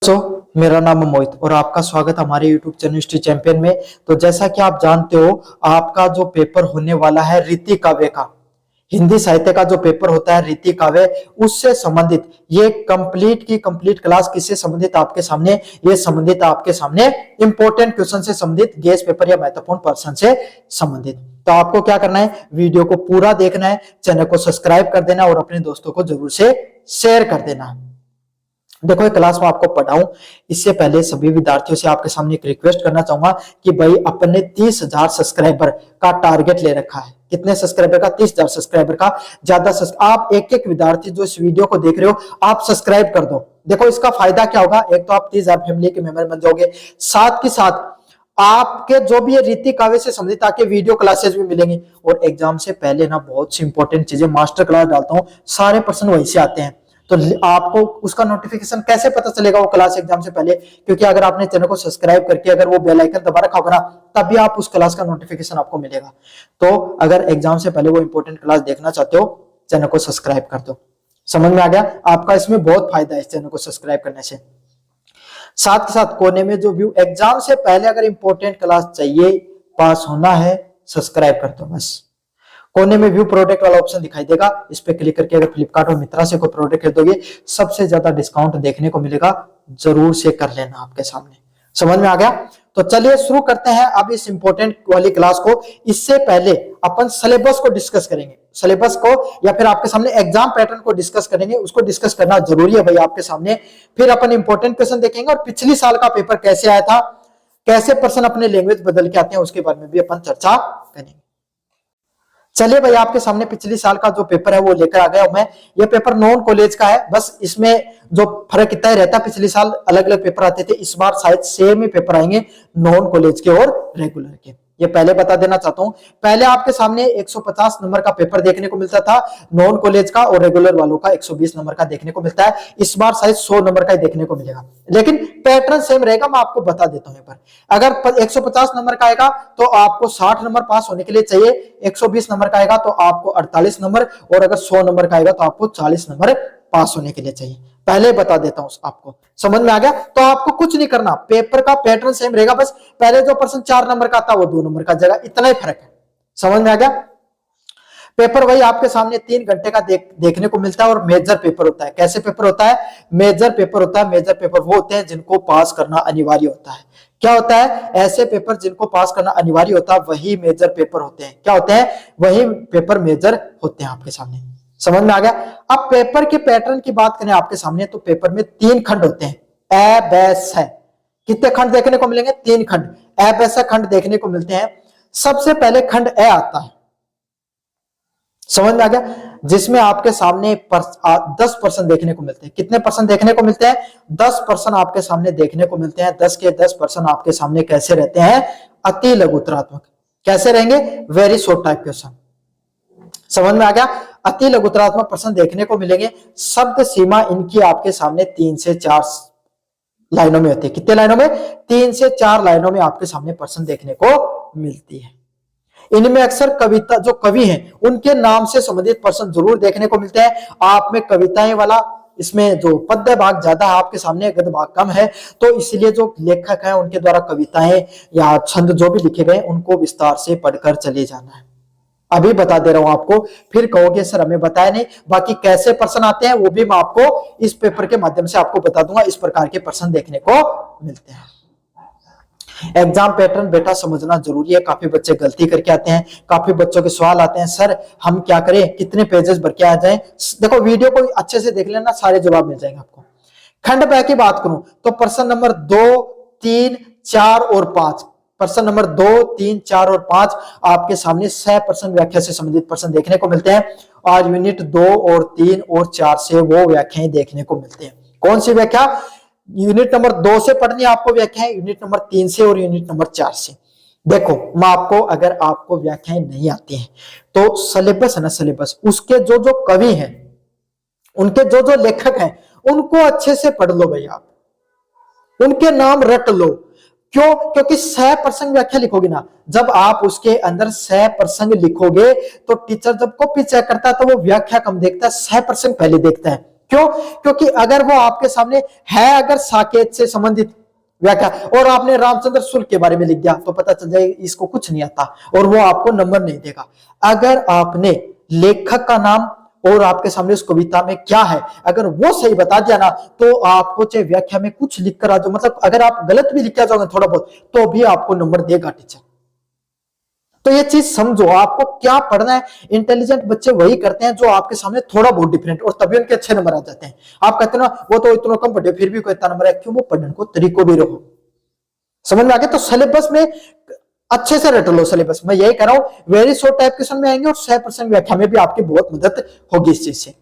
मेरा नाम है मोहित और आपका स्वागत हमारे YouTube चैनल हिस्ट्री चैंपियन में। तो जैसा कि आप जानते हो, आपका जो पेपर होने वाला है रीति काव्य का, हिंदी साहित्य का जो पेपर होता है रीति काव्य, उससे संबंधित ये कंप्लीट क्लास किससे संबंधित आपके सामने, ये संबंधित आपके सामने इंपॉर्टेंट क्वेश्चन से संबंधित, गेस्ट पेपर या महत्वपूर्ण पर्सन से संबंधित। तो आपको क्या करना है, वीडियो को पूरा देखना है, चैनल को सब्सक्राइब कर देना और अपने दोस्तों को जरूर से शेयर कर देना। देखो, ये क्लास में आपको पढ़ाऊं इससे पहले सभी विद्यार्थियों से आपके सामने एक रिक्वेस्ट करना चाहूंगा कि भाई अपने 30,000 सब्सक्राइबर का टारगेट ले रखा है। कितने सब्सक्राइबर का? 30,000 सब्सक्राइबर का। ज्यादा आप एक विद्यार्थी जो इस वीडियो को देख रहे हो, आप सब्सक्राइब कर दो। देखो, इसका फायदा क्या होगा, एक तो आप 30,000 फैमिली के मेंबर बन जाओगे, साथ के साथ आपके जो भी रीति काव्य से संबंधित आके वीडियो क्लासेस भी मिलेंगी। और एग्जाम से पहले ना बहुत सी इंपॉर्टेंट चीजें मास्टर क्लास डालता हूँ, सारे पर्सन वहीं से आते हैं। तो आपको उसका नोटिफिकेशन कैसे पता चलेगा वो क्लास एग्जाम से पहले? क्योंकि अगर आपने चैनल को सब्सक्राइब करके अगर वो बेल आइकन दबा रखा होगा ना, तभी आप उस क्लास का नोटिफिकेशन आपको मिलेगा। तो अगर एग्जाम से पहले वो इंपॉर्टेंट क्लास देखना चाहते हो, चैनल को सब्सक्राइब कर दो। समझ में आ गया? आपका इसमें बहुत फायदा है इस चैनल को सब्सक्राइब करने से। साथ के साथ कोने में जो व्यू, एग्जाम से पहले अगर इंपॉर्टेंट क्लास चाहिए, पास होना है, सब्सक्राइब कर दो बस। कोने में व्यू प्रोडक्ट वाला ऑप्शन दिखाई देगा, इस पे क्लिक करके अगर फ्लिपकार्ट और मित्रा से कोई प्रोडक्ट खरीदोगे, सबसे ज्यादा डिस्काउंट देखने को मिलेगा, जरूर से कर लेना आपके सामने। समझ में आ गया? तो चलिए शुरू करते हैं अब इस इंपॉर्टेंट वाली क्लास को। इससे पहले अपन सिलेबस को डिस्कस करेंगे, सिलेबस को या फिर आपके सामने एग्जाम पैटर्न को डिस्कस करेंगे। उसको डिस्कस करना जरूरी है भाई आपके सामने। फिर अपन इंपॉर्टेंट क्वेश्चन देखेंगे और पिछली साल का पेपर कैसे आया था, कैसे पर्सन अपने लैंग्वेज बदल के आते हैं, उसके बारे में भी अपन चर्चा करेंगे। चलिए भाई, आपके सामने पिछली साल का जो पेपर है वो लेकर आ गया मैं। ये पेपर नॉन कॉलेज का है, बस इसमें जो फर्क इतना ही रहता है, पिछली साल अलग अलग पेपर आते थे, इस बार शायद सेम ही पेपर आएंगे, नॉन कॉलेज के और रेगुलर के। ये पहले बता देना चाहता हूं, पहले आपके सामने 150 नंबर का पेपर देखने को मिलता था नॉन कॉलेज का, और रेगुलर वालों का 120 नंबर का देखने को मिलता है। इस बार शायद 100 नंबर का ही देखने को मिलेगा, लेकिन पैटर्न सेम रहेगा। मैं आपको बता देता हूं एक बार, अगर 150 नंबर का आएगा तो आपको 60 नंबर पास होने के लिए चाहिए, 120 नंबर का आएगा तो आपको 48 नंबर, और अगर 100 नंबर का आएगा तो आपको 40 नंबर पास होने के लिए चाहिए। पहले बता देता हूं आपको। समझ में आ गया? तो आपको कुछ नहीं करना, पेपर का पैटर्न सेम रहेगा, बस पहले जो पर्सन 4 नंबर का था वो 2 नंबर का जगह, इतना ही फर्क है। समझ में आ गया? पेपर वही आपके सामने 3 घंटे का देखने को मिलता है, और मेजर पेपर होता है। कैसे पेपर होता है? मेजर पेपर होता है। मेजर पेपर वो होते हैं जिनको पास करना अनिवार्य होता है। क्या होता है? ऐसे पेपर जिनको पास करना अनिवार्य होता है वही मेजर पेपर होते हैं। क्या होते हैं? वही पेपर मेजर होते हैं आपके सामने। समझ में आ गया? अब पेपर के पैटर्न की बात करें आपके सामने, तो पेपर में 3 खंड होते हैं, ए बैस है। कितने खंड देखने को मिलेंगे? 3 खंड, ए बैस खंड देखने को मिलते हैं। सबसे पहले खंड ए आता है। समझ में आ गया? जिसमें आपके सामने 10% देखने को मिलते हैं। कितने परसेंट देखने को मिलते हैं? 10% आपके सामने देखने को मिलते हैं। 10 के 10% आपके सामने कैसे रहते हैं? अति लघुत्तरात्मक। कैसे रहेंगे? Very short type question. समझ में आ गया? अति लघुत्तरात्मक प्रश्न देखने को मिलेंगे। शब्द सीमा इनकी आपके सामने 3 से 4 लाइनों में होती है। कितने लाइनों में? 3 से 4 लाइनों में आपके सामने प्रश्न देखने को मिलती है। इनमें अक्सर कविता, जो कवि हैं उनके नाम से संबंधित प्रश्न जरूर देखने को मिलते हैं। आप में कविताएं वाला, इसमें जो पद्य भाग ज्यादा है आपके सामने, गद्य भाग कम है, तो इसलिए जो लेखक हैं उनके द्वारा कविताएं या छंद जो भी लिखे गए उनको विस्तार से पढ़कर चले जाना है। अभी बता दे रहा हूं आपको, फिर कहोगे सर हमें बताया नहीं। बाकी कैसे प्रश्न आते हैं वो भी मैं आपको इस पेपर के माध्यम से आपको बता दूंगा। इस प्रकार के प्रश्न देखने को मिलते हैं। एग्जाम पैटर्न बेटा समझना जरूरी है। काफी बच्चे गलती करके आते हैं, काफी बच्चों के सवाल आते हैं, सर हम क्या करें, कितने पेजेस भर के आ जाएं? देखो, वीडियो को अच्छे से देख लेना, सारे जवाब मिल जाएंगे आपको। खंड ब की बात करूं तो प्रश्न नंबर 2, 3, 4 और 5, प्रश्न नंबर 2, 3, 4 और 5 आपके सामने 6% व्याख्या से संबंधित प्रश्न देखने को मिलते हैं। और यूनिट 2 और 3 और 4 से वो व्याख्याएं देखने को मिलते हैं। कौन सी व्याख्या? यूनिट नंबर 2 से पढ़नी है आपको व्याख्याएं, यूनिट नंबर 3 से और यूनिट नंबर 4 से। देखो, मैं आपको, अगर आपको व्याख्याएं नहीं आती हैं तो सिलेबस है ना, सिलेबस उसके जो जो कवि हैं, उनके जो जो लेखक हैं, उनको अच्छे से पढ़ लो भाई। आप उनके नाम रट लो। क्यों? क्योंकि 6% व्याख्या लिखोगे ना, जब आप उसके अंदर 6% लिखोगे तो टीचर जब कॉपी चेक करता है तो वो व्याख्या कम देखता है, 6% पहले देखता है। क्यों? क्योंकि अगर वो आपके सामने है, अगर साकेत से संबंधित व्याख्या, और आपने रामचंद्र शुक्ल के बारे में लिख दिया तो पता चल जाएगा इसको कुछ नहीं आता और वो आपको नंबर नहीं देगा। अगर आपने लेखक का नाम और आपके सामने उस कविता में क्या है, अगर वो सही बता दिया ना, तो आपको चाहे व्याख्या में कुछ लिख कर आ जाओ, मतलब अगर आप गलत भी लिख के आ जाओगे थोड़ा बहुत, तो भी आपको नंबर देगा टीचर। तो ये चीज समझो, आपको क्या पढ़ना है। इंटेलिजेंट बच्चे वही करते हैं जो आपके सामने थोड़ा बहुत डिफरेंट, और तभी उनके अच्छे नंबर आ जाते हैं। आप कहते हो ना वो तो इतना कम पढ़े फिर भी कोई इतना नंबर है, क्यों? वो पढ़ने को तरीको भी रहो। समझ में आ गया? तो सिलेबस में अच्छे से रट लो। सिलेबस में यही कह रहा हूं, वेरी शॉर्ट टाइप क्वेश्चन में आएंगे और 100% व्याख्या में भी आपकी बहुत मदद होगी इस चीज से।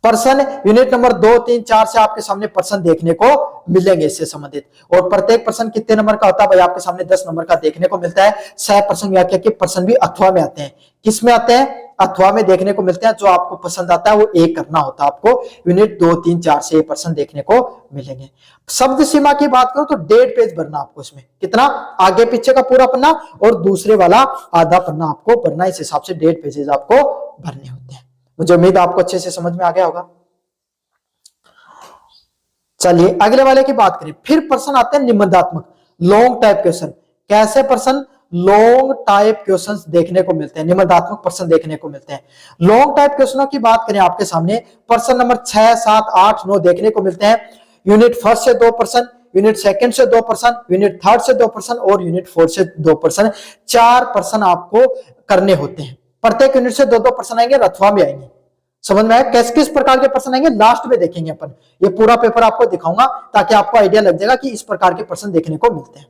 पर्सन यूनिट नंबर 2, 3, 4 से आपके सामने पर्सन देखने को मिलेंगे इससे संबंधित। और प्रत्येक पर्सन कितने नंबर का होता है भाई? आपके सामने 10 नंबर का देखने को मिलता है। 100% व्याख्या के पर्सन भी अथवा में आते हैं। किस में आते हैं? अथवा में देखने को मिलते हैं। जो आपको पसंद आता है वो एक करना होता है आपको। यूनिट 2, 3, 4 से पर्सन देखने को मिलेंगे। शब्द सीमा की बात करो तो 1.5 पेज भरना आपको इसमें। कितना? आगे पीछे का पूरा पन्ना और दूसरे वाला आधा पन्ना आपको भरना। इस हिसाब से 1.5 पेजेस आपको भरने होते हैं। मुझे उम्मीद आपको अच्छे से समझ में आ गया होगा। चलिए अगले वाले की बात करें। फिर प्रश्न आते हैं निबंधात्मक, लॉन्ग टाइप क्वेश्चन। कैसे प्रश्न? लॉन्ग टाइप क्वेश्चंस देखने को मिलते हैं, निबंधात्मक प्रश्न देखने को मिलते हैं। लॉन्ग टाइप क्वेश्चनों की बात करें आपके सामने प्रश्न नंबर 6, 7, 8, 9 देखने को मिलते हैं। यूनिट फर्स्ट से 2 प्रश्न, यूनिट सेकंड से 2 प्रश्न, यूनिट थर्ड से 2 प्रश्न और यूनिट 4 से 2 प्रश्न। 4 प्रश्न आपको करने होते हैं। प्रत्येक यूनिट से 2-2 प्रश्न आएंगे, रथवा में आएंगे। समझ में आया? किस किस प्रकार के प्रश्न आएंगे लास्ट में देखेंगे अपन। ये पूरा पेपर आपको दिखाऊंगा ताकि आपको आइडिया लग जाएगा कि इस प्रकार के प्रश्न देखने को मिलते हैं।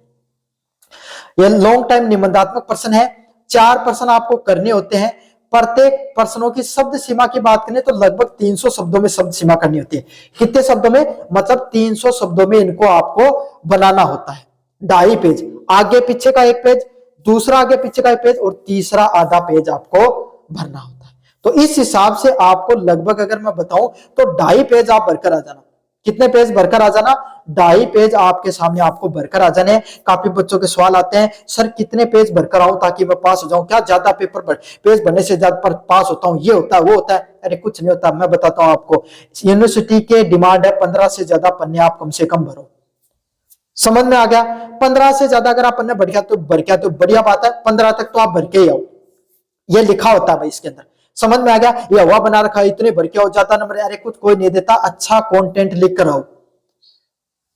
ये लॉन्ग टाइम निबंधात्मक प्रश्न है। 4 प्रश्न आपको करने होते हैं। प्रत्येक प्रश्नों की शब्द सीमा की बात करें तो लगभग 300 शब्दों में शब्द सीमा करनी होती है। कितने शब्दों में? मतलब 300 शब्दों में इनको आपको बनाना होता है। 2.5 पेज, आगे पीछे का 1 पेज, दूसरा आगे पीछे का 1 पेज और तीसरा आधा पेज आपको भरना होता है। तो इस हिसाब से आपको लगभग अगर मैं बताऊं तो 2.5 पेज आप भरकर आ जाना। कितने पेज भरकर आ जाना? 2.5 पेज आपके सामने आपको भरकर आ जाने। काफी बच्चों के सवाल आते हैं, सर कितने पेज भरकर आऊं ताकि मैं पास हो जाऊं? क्या ज्यादा पेज भरने से ज्यादा पर पास होता हूं? ये होता है वो होता है? अरे कुछ नहीं होता। मैं बताता हूं आपको, यूनिवर्सिटी के डिमांड है 15 से ज्यादा पन्ने आप कम से कम भरो। समझ में आ गया? 15 से ज्यादा अगर आप पन्ने भर गया तो बढ़िया बात है। 15 तक तो आप भर के ही आओ, ये लिखा होता है भाई इसके अंदर। समझ में आ गया? ये हवा बना रखा है, इतने भर के हो जाता नंबर, अरे कुछ कोई नहीं देता। अच्छा कंटेंट लिख कर आओ।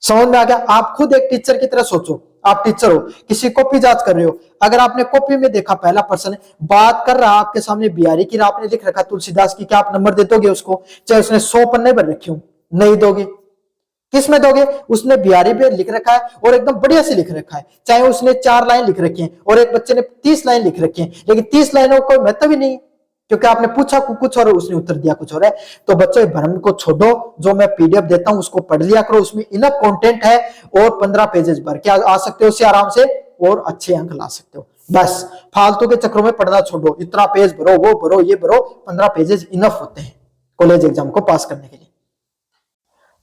समझ में आ गया? आप खुद एक टीचर की तरह सोचो। आप टीचर हो, किसी कॉपी जांच कर रहे हो, अगर आपने कॉपी में देखा पहला पर्सन बात कर रहा आपके सामने बिहारी की, आपने लिख रखा तुलसीदास की, क्या आप नंबर दे दोगे उसको? चाहे उसने 100 पन्ने भर रखे हो, नहीं दोगे। किस में दोगे? उसने बिहारी पे लिख रखा है और एकदम बढ़िया से लिख रखा है, चाहे उसने 4 लाइन लिख रखी है और एक बच्चे ने 30 लाइन लिख रखी है, लेकिन 30 लाइनों को महत्व ही नहीं, क्योंकि आपने पूछा कुछ और उसने उत्तर दिया कुछ और है। तो बच्चों भ्रम को छोड़ो, जो मैं पीडीएफ देता हूं उसको पढ़ लिया करो, उसमें इनफ कंटेंट है और 15 पेजेस भर के आ सकते हो उससे आराम से और अच्छे अंक ला सकते हो। बस फालतू के चक्रों में पढ़ना छोड़ो, इतना पेज भरो, वो भरो, ये भरो, 15 पेजेस इनफ होते हैं कॉलेज एग्जाम को पास करने के लिए।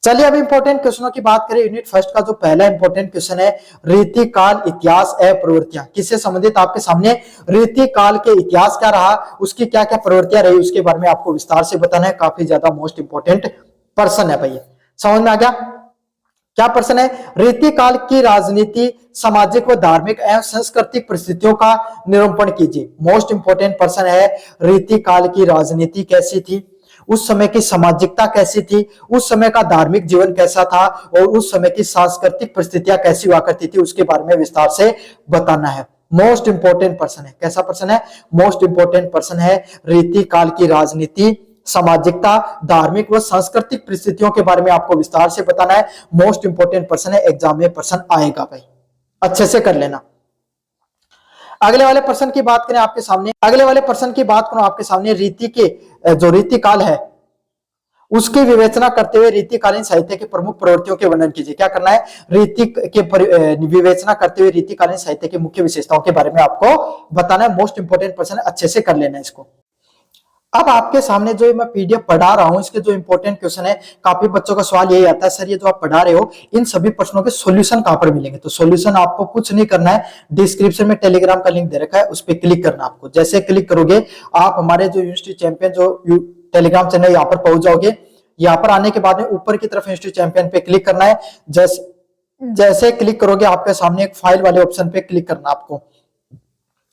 चलिए अब इंपॉर्टेंट क्वेश्चनों की बात करें। यूनिट फर्स्ट का जो पहला इंपॉर्टेंट क्वेश्चन है, रीति काल इतिहास एवं प्रवृत्तियां। किससे संबंधित? आपके सामने रीति काल के इतिहास क्या रहा, उसकी क्या क्या प्रवृत्तियां रही, उसके बारे में आपको विस्तार से बताना है। काफी ज्यादा मोस्ट इंपॉर्टेंट पर्सन है भैया। समझ में आ गया? क्या प्रश्न है? रीति काल की राजनीति, सामाजिक व धार्मिक एवं सांस्कृतिक परिस्थितियों का निरूपण कीजिए। मोस्ट इंपॉर्टेंट प्रश्न है, रीति काल की राजनीति कैसी थी, उस समय की सामाजिकता कैसी थी, उस समय का धार्मिक जीवन कैसा था और उस समय की सांस्कृतिक परिस्थितियां कैसी हुआ करती थी, उसके बारे में विस्तार से बताना है। मोस्ट इंपॉर्टेंट पर्सन है। कैसा पर्सन है? मोस्ट इंपॉर्टेंट पर्सन है। रीति काल की राजनीति, सामाजिकता, धार्मिक व सांस्कृतिक परिस्थितियों के बारे में आपको विस्तार से बताना है। मोस्ट इंपॉर्टेंट पर्सन है, एग्जाम में पर्सन आएगा भाई, अच्छे से कर लेना। अगले वाले पर्सन की बात करें आपके सामने, अगले वाले पर्सन की बात करूं आपके सामने, रीति के जो रीति काल है उसकी विवेचना करते हुए रीतिकालीन साहित्य के प्रमुख प्रवृत्तियों के वर्णन कीजिए। क्या करना है? रीति के विवेचना करते हुए रीतिकालीन साहित्य की मुख्य विशेषताओं के बारे में आपको बताना है। मोस्ट इंपोर्टेंट पर्सन, अच्छे से कर लेना है इसको। अब आपके सामने जो मैं पीडीएफ पढ़ा रहा हूं, इसके जो इंपॉर्टेंट क्वेश्चन है, काफी बच्चों का सवाल यही आता है, सर ये जो आप पढ़ा रहे हो इन सभी प्रश्नों के सॉल्यूशन कहां पर मिलेंगे? तो सॉल्यूशन आपको कुछ नहीं करना है, डिस्क्रिप्शन में टेलीग्राम का लिंक दे रखा है, उस पर क्लिक करना। आपको जैसे क्लिक करोगे आप हमारे जो यूनिवर्सिटी चैंपियन जो टेलीग्राम चैनल यहाँ पर पहुंच जाओगे। यहाँ पर आने के बाद में ऊपर की तरफ हिस्ट्री चैंपियन पे क्लिक करना है। जैसे क्लिक करोगे आपके सामने एक फाइल वाले ऑप्शन पे क्लिक करना आपको।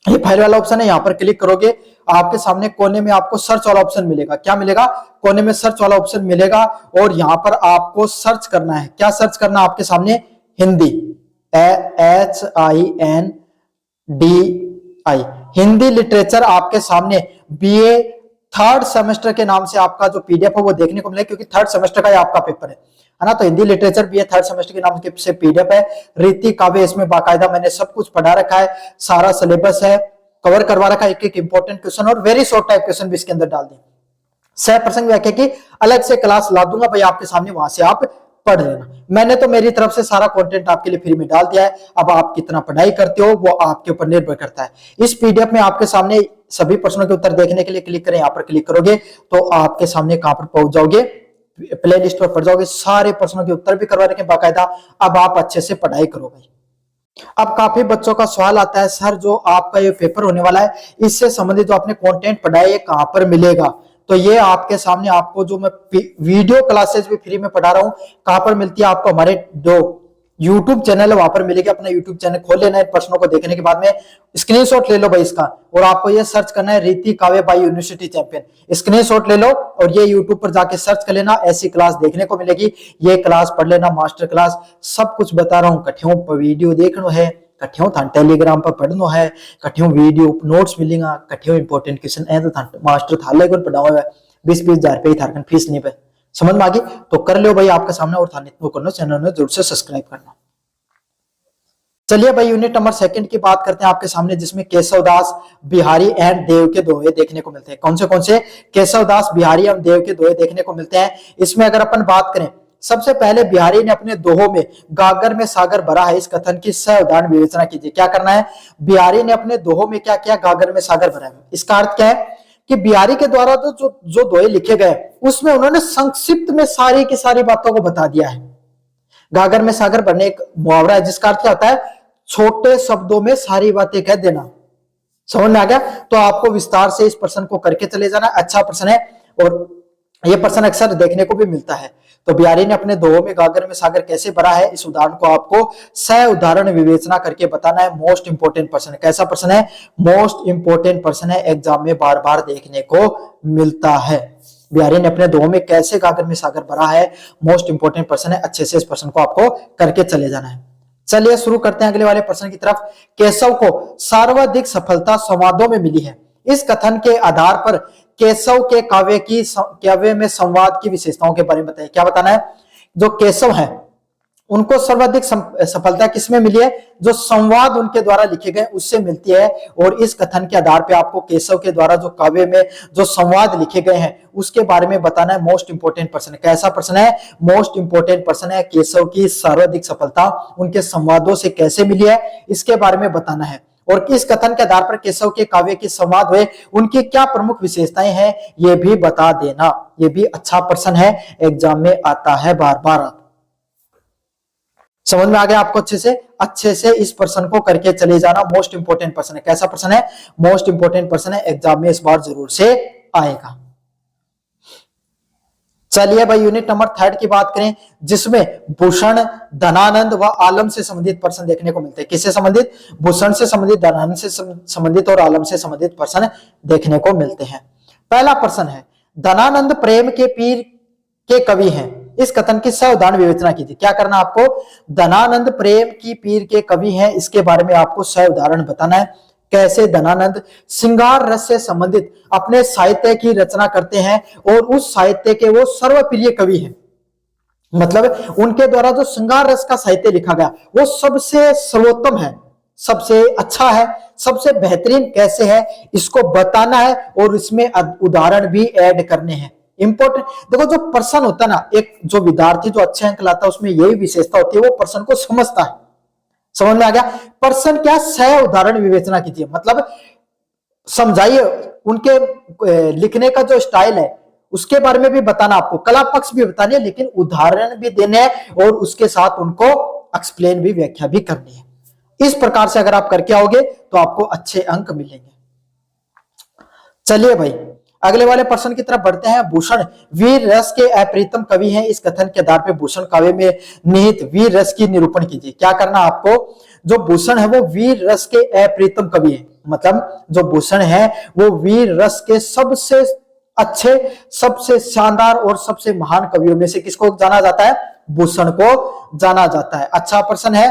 ये फाइल वाला ऑप्शन है, यहाँ पर क्लिक करोगे आपके सामने कोने में आपको सर्च वाला ऑप्शन मिलेगा। क्या मिलेगा? कोने में सर्च वाला ऑप्शन मिलेगा और यहाँ पर आपको सर्च करना है। क्या सर्च करना? आपके सामने हिंदी, HINDI, हिंदी लिटरेचर आपके सामने BA थर्ड सेमेस्टर के नाम से आपका जो PDF है वो देखने को मिलेगा, क्योंकि थर्ड सेमेस्टर का ये आपका पेपर है ना। तो Hindi literature BA third semester के नाम से PDF है। रीति काव्य इसमें बाकायदा मैंने सब कुछ पढ़ा रखा है, सारा सिलेबस है, कवर करवा रखा है, एक एक इंपॉर्टेंट क्वेश्चन और वेरी शॉर्ट टाइप क्वेश्चन भी इसके अंदर डाल दें। सह प्रसंग व्याख्या की अलग से क्लास ला दूंगा भाई आपके सामने, वहां से आप पढ़ लेना। मैंने तो मेरी तरफ से सारा कंटेंट आपके लिए फ्री में डाल दिया है। अब आप कितना पढ़ाई करते हो वो आपके ऊपर निर्भर करता है। इस PDF में आपके सामने सभी प्रश्नों के उत्तर देखने के लिए क्लिक करें। यहाँ पर क्लिक करोगे तो आपके सामने कहां पर पहुंच जाओगे? प्ले लिस्ट पर पढ़ जाओगे। सारे प्रश्नों के उत्तर भी करवा रखे बाकायदा। अब आप अच्छे से पढ़ाई करो भाई। अब काफी बच्चों का सवाल आता है, सर जो आपका ये पेपर होने वाला है इससे संबंधित जो आपने कंटेंट पढ़ा है ये कहां पर मिलेगा? तो ये आपके सामने आपको जो मैं वीडियो क्लासेस भी फ्री में पढ़ा रहा हूं कहां पर मिलती है? आपको हमारे जो YouTube चैनल है वहां पर मिलेगी। अपना YouTube चैनल खोल लेना है। प्रश्नों को देखने के बाद में स्क्रीनशॉट ले लो भाई इसका, और आपको ये सर्च करना है रीति काव्य बाय यूनिवर्सिटी चैंपियन। स्क्रीनशॉट ले लो और ये YouTube पर जाके सर्च कर लेना, ऐसी क्लास देखने को मिलेगी। ये क्लास पढ़ लेना, मास्टर क्लास, सब कुछ बता रहा हूँ। कठियों पर वीडियो देखना है, कठियों था टेलीग्राम पर पढ़ना है, कठियों वीडियो नोट्स मिलेगा, कठियों इंपॉर्टेंट क्वेश्चन है तो मास्टर था लेकर पढ़ाओ है। 20-20 हजार रुपये था फीस नहीं पे। समझ में आ गई? तो कर लो भाई आपके सामने, और थाने वो करना, चैनल में जरूर से सब्सक्राइब करना। चलिए भाई यूनिट नंबर 2 की बात करते हैं आपके सामने, जिसमें केशवदास बिहारी एंड देव के दोहे देखने को मिलते हैं। कौन से? केशवदास बिहारी एवं देव के दोहे देखने को मिलते हैं। इसमें अगर अपन बात करें, सबसे पहले बिहारी ने अपने दोहों में गागर में सागर भरा है, इस कथन की सावधान विवेचना कीजिए। क्या करना है? बिहारी ने अपने दोहों में क्या किया? गागर में सागर भरा है। इसका अर्थ क्या है कि बिहारी के द्वारा तो जो दोहे लिखे गए उसमें उन्होंने संक्षिप्त में सारी की सारी बातों को बता दिया है। गागर में सागर भरने एक मुहावरा है जिसका अर्थ क्या होता है? छोटे शब्दों में सारी बातें कह देना। समझ में आ गया? तो आपको विस्तार से इस प्रश्न को करके चले जाना। अच्छा प्रश्न है और यह प्रश्न अक्सर देखने को भी मिलता है। तो बिहारी ने अपने दोहों में गागर में सागर कैसे भरा है, इस उदाहरण को आपको सह उदाहरण विवेचना करके बताना है। मोस्ट इंपोर्टेंट प्रश्न है। कैसा प्रश्न है? मोस्ट इंपोर्टेंट प्रश्न है, एग्जाम में बार बार देखने को मिलता है। बिहारी ने अपने दोहों में कैसे गागर में सागर भरा है, मोस्ट इंपोर्टेंट प्रश्न है। अच्छे से इस प्रश्न को आपको करके चले जाना है। चलिए शुरू करते हैं अगले वाले प्रश्न की तरफ। केशव को सर्वाधिक सफलता संवादों में मिली है। इस कथन के आधार पर केशव के काव्य में संवाद की विशेषताओं के बारे में बताइए। क्या बताना है? जो केशव है उनको सर्वाधिक सफलता किसमें मिली है? जो संवाद उनके द्वारा लिखे गए उससे मिलती है। और इस कथन के आधार पे आपको केशव के द्वारा जो काव्य में जो संवाद लिखे गए हैं उसके बारे में बताना है। मोस्ट इंपोर्टेंट प्रश्न है। कैसा प्रश्न है? मोस्ट इंपोर्टेंट प्रश्न है। केशव की सर्वाधिक सफलता उनके संवादों से कैसे मिली है इसके बारे में बताना है। और किस कथन के आधार पर केशव के काव्य के संवाद हुए, उनकी क्या प्रमुख विशेषताएं हैं, ये भी बता देना। ये भी अच्छा प्रश्न है, एग्जाम में आता है बार बार। समझ में आ गया आपको? अच्छे से इस प्रश्न को करके चले जाना। मोस्ट इंपोर्टेंट प्रश्न है। कैसा प्रश्न है? मोस्ट इंपोर्टेंट प्रश्न है, एग्जाम में इस बार जरूर से आएगा। चलिए भाई यूनिट नंबर 3 की बात करें, जिसमें भूषण, धनानंद व आलम से संबंधित प्रश्न देखने को मिलते हैं। किससे संबंधित? भूषण से संबंधित, धनानंद से संबंधित और आलम से संबंधित प्रश्न देखने को मिलते हैं। पहला प्रश्न है, धनानंद प्रेम के पीर के कवि हैं, इस कथन की सावधान विवेचना कीजिए। क्या करना आपको? धनानंद प्रेम की पीर के कवि हैं, इसके बारे में आपको सावधान बताना है। कैसे धनानंद श्रृंगार रस से संबंधित अपने साहित्य की रचना करते हैं और उस साहित्य के वो सर्वप्रिय कवि हैं। मतलब उनके द्वारा जो श्रृंगार रस का साहित्य लिखा गया वो सबसे सर्वोत्तम है, सबसे अच्छा है, सबसे बेहतरीन कैसे है इसको बताना है और इसमें उदाहरण भी ऐड करने हैं। इंपोर्टेंट देखो, जो पर्सन होता है ना, एक जो विद्यार्थी जो अच्छे अंक लाता है उसमें यही विशेषता होती है, वो पर्सन को समझता है। समझ में आ गया? पर्सन क्या? सह उदाहरण विवेचना कीजिए, मतलब समझाइए। उनके लिखने का जो स्टाइल है उसके बारे में भी बताना, आपको कला पक्ष भी बतानी है, लेकिन उदाहरण भी देने हैं और उसके साथ उनको एक्सप्लेन भी, व्याख्या भी करनी है। इस प्रकार से अगर आप करके आओगे तो आपको अच्छे अंक मिलेंगे। चलिए भाई अगले वाले प्रश्न की तरफ बढ़ते हैं। भूषण वीर रस के अप्रीतम कवि हैं, इस कथन के आधार पर भूषण काव्य में निहित वीर रस की निरूपण कीजिए। क्या करना आपको, जो भूषण है वो वीर रस के अप्रीतम कवि है, मतलब जो भूषण है वो वीर रस के सबसे अच्छे, सबसे शानदार और सबसे महान कवियों में से किसको जाना जाता है, भूषण को जाना जाता है। अच्छा प्रश्न है,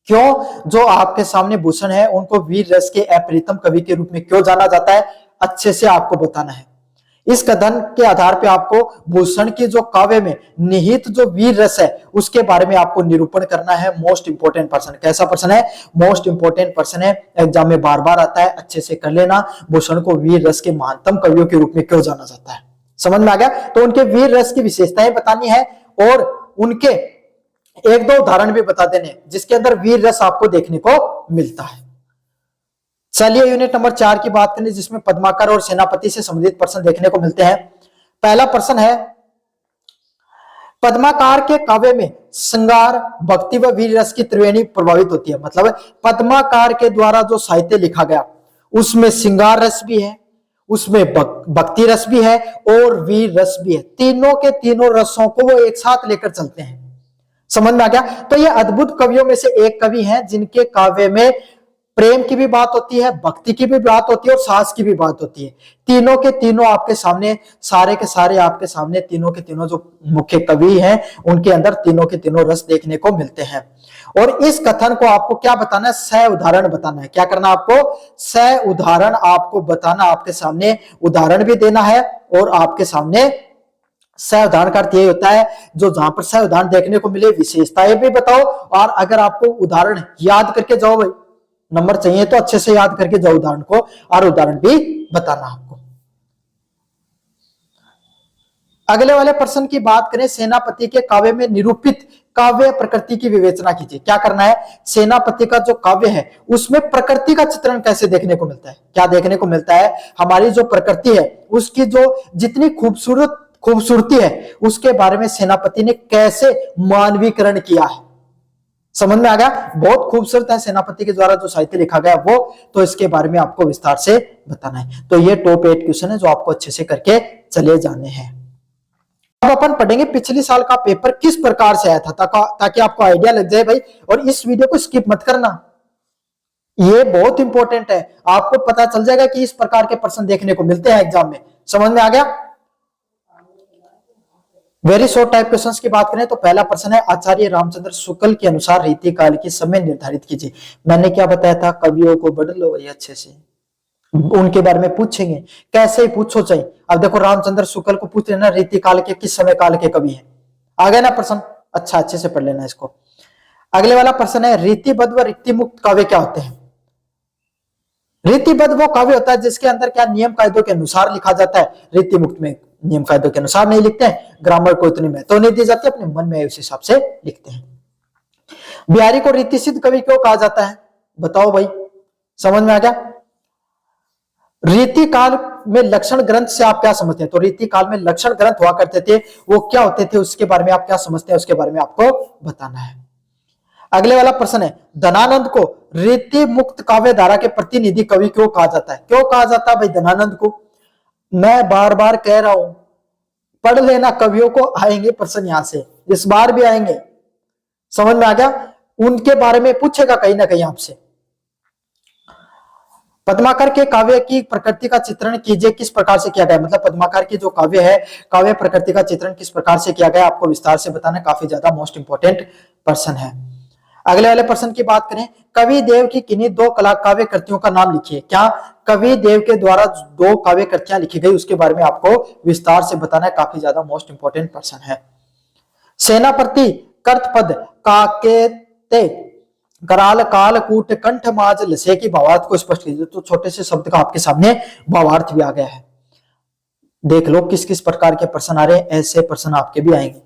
क्यों जो आपके सामने भूषण है उनको वीर रस के अप्रीतम कवि के रूप में क्यों जाना जाता है, अच्छे से आपको बताना है। इस कथन के आधार पे आपको भूषण की जो काव्य में निहित जो वीर रस है उसके बारे में आपको निरूपण करना है। मोस्ट इंपोर्टेंट प्रश्न, कैसा प्रश्न है, मोस्ट इंपोर्टेंट प्रश्न है, एग्जाम में बार बार आता है, अच्छे से कर लेना। भूषण को वीर रस के महानतम कवियों के रूप में क्यों जाना जाता है, समझ में आ गया। तो उनके वीर रस की विशेषताएं बतानी है और उनके एक दो उदाहरण भी बता देने जिसके अंदर वीर रस आपको देखने को मिलता है। चलिए यूनिट नंबर 4 की बात करें, जिसमें पद्माकर और सेनापति से संबंधित प्रश्न देखने को मिलते हैं। पहला प्रश्न है, पद्माकार के काव्य में श्रृंगार, भक्ति व वीर रस की त्रिवेणी प्रभावित होती है। मतलब पद्माकार के द्वारा जो साहित्य लिखा गया उसमें श्रृंगार रस भी है, उसमें भक्ति रस भी है और वीर रस भी है। तीनों के तीनों रसों को वो एक साथ लेकर चलते हैं, समझ में आ गया। तो ये अद्भुत कवियों में से एक कवि हैं जिनके काव्य में प्रेम की भी बात होती है, भक्ति की भी बात होती है और साहस की भी बात होती है। तीनों के तीनों आपके सामने, सारे के सारे आपके सामने तीनों के तीनों जो मुख्य कवि हैं उनके अंदर तीनों के तीनों रस देखने को मिलते हैं। और इस कथन को आपको क्या बताना है, सह उदाहरण बताना है। क्या करना आपको, सह उदाहरण आपको बताना, आपके सामने उदाहरण भी देना है और आपके सामने सह उदाहरण का अर्थ यही होता है जो जहां पर सह उदाहरण देखने को मिले विशेषताएं भी बताओ। और अगर आपको उदाहरण याद करके जाओ, भाई नंबर चाहिए तो अच्छे से याद करके जाओ उदाहरण को, और उदाहरण भी बताना आपको। अगले वाले प्रश्न की बात करें, सेनापति के काव्य में निरूपित काव्य प्रकृति की विवेचना कीजिए। क्या करना है, सेनापति का जो काव्य है उसमें प्रकृति का चित्रण कैसे देखने को मिलता है, क्या देखने को मिलता है, हमारी जो प्रकृति है उसकी जो जितनी खूबसूरती है उसके बारे में सेनापति ने कैसे मानवीकरण किया है, समझ में आ गया। बहुत खूबसूरत है सेनापति के द्वारा जो साहित्य लिखा गया वो, तो इसके बारे में आपको विस्तार से बताना है। तो ये टॉप 8 क्वेश्चन है जो आपको अच्छे से करके चले जाने हैं। अब अपन पढ़ेंगे पिछले साल का पेपर किस प्रकार से आया था, ताकि आपको आइडिया लग जाए भाई। और इस वीडियो को स्किप मत करना, ये बहुत इंपॉर्टेंट है, आपको पता चल जाएगा कि इस प्रकार के प्रश्न देखने को मिलते हैं एग्जाम में, समझ में आ गया। वेरी शॉर्ट टाइप क्वेश्चंस की बात करें तो पहला प्रश्न है, आचार्य रामचंद्र शुक्ल के अनुसार रीति काल की समय निर्धारित कीजिए। मैंने क्या बताया था, कवियों को पढ़ लो भाई अच्छे से, उनके बारे में पूछेंगे, कैसे ही पूछो चाहिए। अब देखो रामचंद्र शुक्ल को पूछ लेना रीति काल के किस समय काल के कवि हैं, आ गया ना प्रश्न, अच्छा अच्छे से पढ़ लेना इसको। अगले वाला प्रश्न है, रीतिबद्ध व रिक्ति मुक्त काव्य क्या होते हैं। रीतिबद्ध वो काव्य होता है जिसके अंदर क्या नियम कायदों के अनुसार लिखा जाता है, रीति मुक्त में नियम कायदों के अनुसार नहीं लिखते हैं, ग्रामर को इतनी महत्व नहीं दी जाती, अपने मन में उस हिसाब से लिखते हैं। बिहारी को रीति सिद्ध कवि क्यों कहा जाता है, बताओ भाई, समझ में आ गया। रीति काल में लक्षण ग्रंथ से आप क्या समझते हैं, तो रीति काल में लक्षण ग्रंथ हुआ करते थे, वो क्या होते थे उसके बारे में आप क्या समझते हैं, उसके बारे में आपको बताना है। अगले वाला प्रश्न है, धनानंद को रीति मुक्त काव्य धारा के प्रतिनिधि कवि क्यों कहा जाता है, क्यों कहा जाता है भाई धनानंद को। मैं बार बार कह रहा हूं, पढ़ लेना, कवियों को आएंगे प्रश्न यहां से, इस बार भी आएंगे, समझ में आ गया। उनके बारे में पूछेगा कहीं ना कहीं आपसे। पद्माकर के काव्य की प्रकृति का चित्रण कीजिए, किस प्रकार से किया गया, मतलब पद्माकर की जो काव्य है, काव्य प्रकृति का चित्रण किस प्रकार से किया गया, आपको विस्तार से बताना, काफी ज्यादा मोस्ट इंपोर्टेंट प्रश्न है। अगले वाले प्रश्न की बात करें, कवि देव की किन्हीं दो कला काव्य कृतियों का नाम लिखिए। क्या कवि देव के द्वारा दो काव्य कृतियां लिखी गई उसके बारे में आपको विस्तार से बताना है, काफी ज्यादा मोस्ट इंपोर्टेंट प्रश्न है। सेनापति कर्तपद काके ते कराल काल कूट कंठ माज लसे की भावार्थ को स्पष्ट कीजिए। तो छोटे से शब्द का आपके सामने भावार्थ भी आ गया है, देख लो किस किस प्रकार के प्रश्न आ रहे हैं, ऐसे प्रश्न आपके भी आएंगे।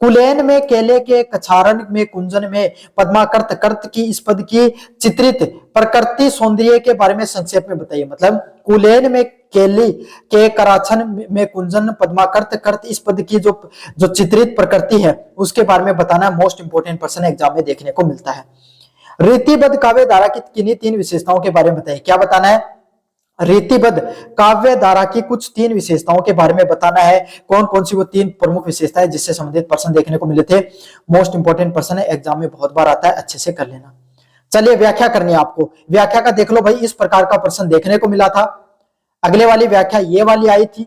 कुलेन में केले के कछारन में कुंजन में पद्माकर्त कर्त की इस पद की चित्रित प्रकृति सौंदर्य के बारे में संक्षेप में बताइए। मतलब कुलेन में केली के कराछन में कुंजन पद्माकर्त कर्त इस पद की जो चित्रित प्रकृति है उसके बारे में बताना, मोस्ट इंपोर्टेंट प्रश्न एग्जाम में देखने को मिलता है। रीतिबद्ध काव्य धारा की किन्हीं तीन विशेषताओं के बारे में बताइए। क्या बताना है, रीतिबद्ध काव्य धारा की कुछ 3 विशेषताओं के बारे में बताना है। कौन कौन सी वो 3 प्रमुख विशेषताएं जिससे संबंधित प्रश्न देखने को मिले थे। मोस्ट इंपोर्टेंट प्रश्न है, एग्जाम में बहुत बार आता है, अच्छे से कर लेना। चलिए व्याख्या करनी है आपको। व्याख्या का देख लो भाई, इस प्रकार का प्रश्न देखने को मिला था। अगले वाली व्याख्या ये वाली आई थी,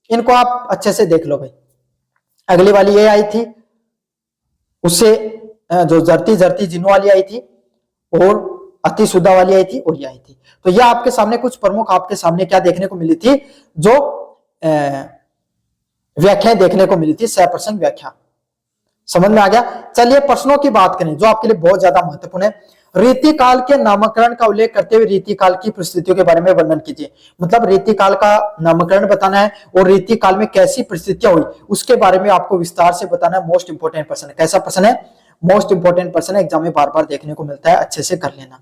इनको आप अच्छे से देख लो भाई। अगली वाली ये आई थी, उससे जो जरती जरती जिन वाली आई थी, और अति शुद्धा वाली आई थी, और ये आई थी। तो यह आपके सामने कुछ प्रमुख आपके सामने क्या देखने को मिली थी, जो व्याख्याएं देखने को मिली थी, 100% व्याख्या। समझ में आ गया। चलिए प्रश्नों की बात करें जो आपके लिए बहुत ज्यादा महत्वपूर्ण है। रीतिकाल के नामकरण का उल्लेख करते हुए रीतिकाल की परिस्थितियों के बारे में वर्णन कीजिए। मतलब रीतिकाल का नामकरण बताना है और रीतिकाल में कैसी परिस्थितियां हुई उसके बारे में आपको विस्तार से बताना है। मोस्ट इंपोर्टेंट प्रश्न है। कैसा प्रश्न है? मोस्ट इंपोर्टेंट प्रश्न है, एग्जाम में बार बार देखने को मिलता है, अच्छे से कर लेना।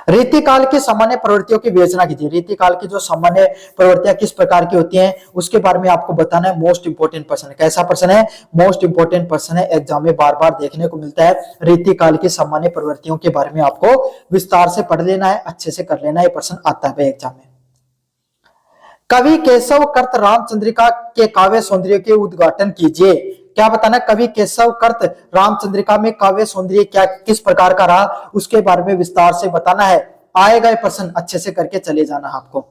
रीतिकाल की सामान्य प्रवृत्तियों की विवेचना कीजिए। रीतिकाल की जो सामान्य प्रवृत्तियां किस प्रकार की होती हैं उसके बारे में आपको बताना है। मोस्ट इंपोर्टेंट प्रश्न है। कैसा प्रश्न है? मोस्ट इंपोर्टेंट प्रश्न है, एग्जाम में बार बार देखने को मिलता है। रीतिकाल की सामान्य प्रवृत्तियों के बारे में आपको विस्तार से पढ़ लेना है, अच्छे से कर लेना है, प्रश्न आता है एग्जाम में। कवि केशव कर्त रामचंद्रिका के काव्य सौंदर्य के उद्घाटन कीजिए। क्या बताना? कवि केशव कर्त रामचंद्रिका में काव्य सौंदर्य क्या किस प्रकार का रहा उसके बारे में विस्तार से बताना है। आएगा ये प्रश्न, अच्छे से करके चले जाना आपको।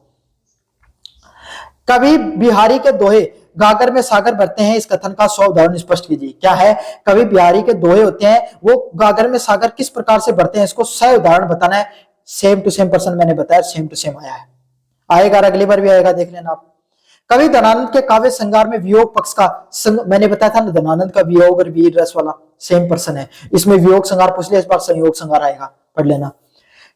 कवि बिहारी के दोहे गागर में सागर भरते हैं, इस कथन का 100 उदाहरण स्पष्ट कीजिए। क्या है? कवि बिहारी के दोहे होते हैं वो गागर में सागर किस प्रकार से भरते हैं, इसको 100 उदाहरण बताना है। सेम टू सेम प्रश्न मैंने बताया, सेम टू सेम आया है, आएगा, अगली बार भी आएगा, देख लेना आप। कवि धनानंद के काव्य श्रृंगार में वियोग पक्ष का मैंने बताया था ना, धनानंद का वियोग और वीर रस वाला सेम प्रश्न है। इसमें वियोग श्रृंगार पूछ लिया, इस बार संयोग श्रृंगार आएगा, पढ़ लेना।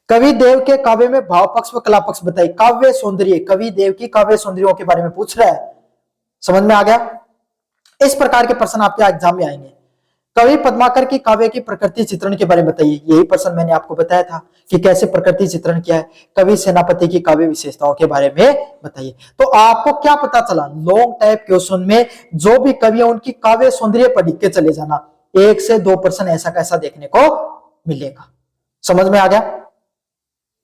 कवि देव के काव्य में भाव पक्ष व कला पक्ष बताइए। काव्य सौंदर्य, कवि देव की काव्य सौंदर्यों के बारे में पूछ रहा है। समझ में आ गया? इस प्रकार के प्रश्न आपके एग्जाम में आएंगे। कवि पद्माकर की काव्य की प्रकृति चित्रण के बारे में बताइए। यही प्रश्न मैंने आपको बताया था कि कैसे प्रकृति चित्रण किया है। कवि सेनापति की काव्य विशेषताओं के बारे में बताइए। तो आपको क्या पता चला, लॉन्ग टाइप क्वेश्चन में जो भी कवि है उनकी काव्य सौंदर्य पढ़ के चले जाना। 1 से 2 प्रश्न ऐसा कैसा देखने को मिलेगा। समझ में आ गया?